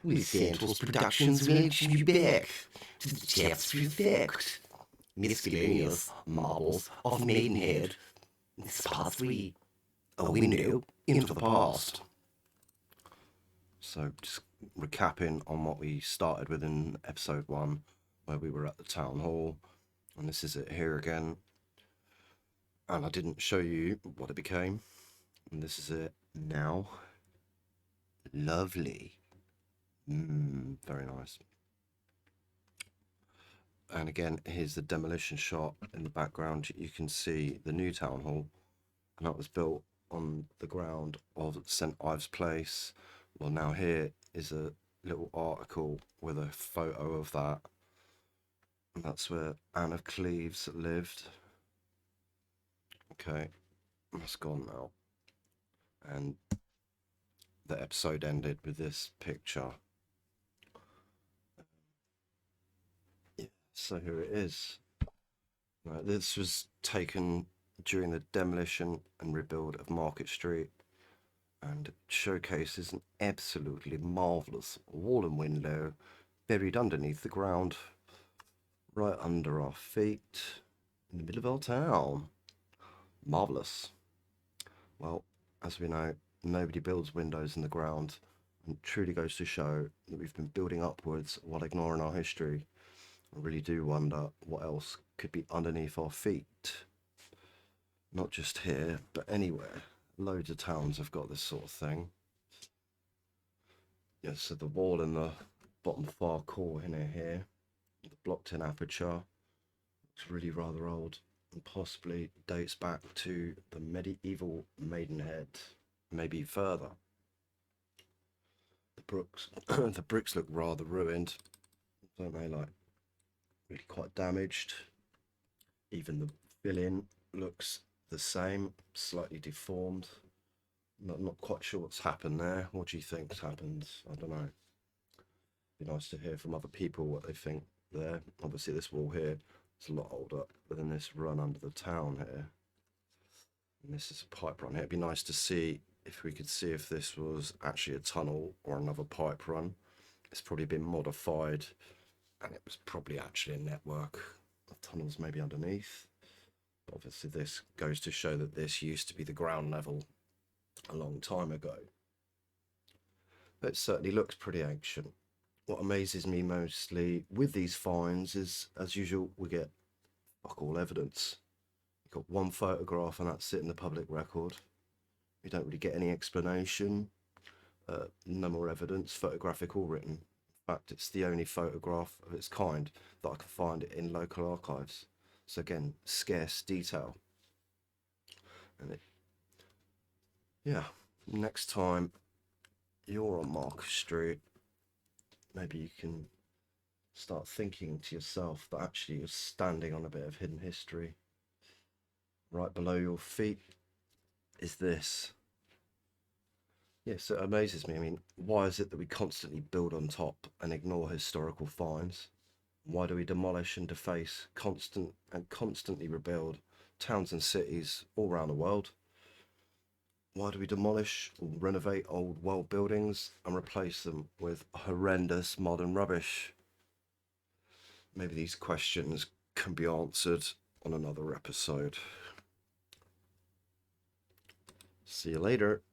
with Santos Productions welcome you back to the Tapestry Effect. Miscellaneous Marvels of Maidenhead. This is part 3, a window into the past. So, just recapping on what we started with in episode 1, where we were at the town hall, and this is it here again. And I didn't show you what it became, and this is it now. Lovely. Very nice. And again, here's the demolition shot in the background. You can see the new town hall, and that was built on the ground of St. Ives Place. Well, now here is a little article with a photo of that, and that's where Anne of Cleves lived. Okay, that's gone now, and the episode ended with this picture. So here it is. Right, this was taken during the demolition and rebuild of Market Street, and showcases an absolutely marvellous wall and window buried underneath the ground, right under our feet, in the middle of our town. Marvellous. Well, as we know, nobody builds windows in the ground, and it truly goes to show that we've been building upwards while ignoring our history. I really do wonder what else could be underneath our feet. Not just here, but anywhere. Loads of towns have got this sort of thing. Yeah, so the wall in the bottom far corner here, the blocked in aperture, looks really rather old and possibly dates back to the medieval Maidenhead, maybe further. The bricks look rather ruined, don't they? Like, really quite damaged. Even the fill-in looks the same, slightly deformed. Not quite sure what's happened there. What do you think's happened? I don't know. Be nice to hear from other people what they think there. Obviously this wall here is a lot older than this run under the town here. And this is a pipe run here. It'd be nice to see if we could see if this was actually a tunnel or another pipe run. It's probably been modified, and it was probably actually a network of tunnels maybe underneath. But obviously this goes to show that this used to be the ground level a long time ago. But it certainly looks pretty ancient. What amazes me mostly with these finds is, as usual, we get fuck all evidence. You've got one photograph and that's it in the public record. You don't really get any explanation, no more evidence, photographic or written. In fact, it's the only photograph of its kind that I can find in local archives. So again, scarce detail. And yeah, next time you're on Market Street, maybe you can start thinking to yourself that actually you're standing on a bit of hidden history. Right below your feet is this. Yes, it amazes me. I mean, why is it that we constantly build on top and ignore historical finds? Why do we demolish and deface, constantly rebuild towns and cities all around the world? Why do we demolish or renovate old world buildings and replace them with horrendous modern rubbish? Maybe these questions can be answered on another episode. See you later.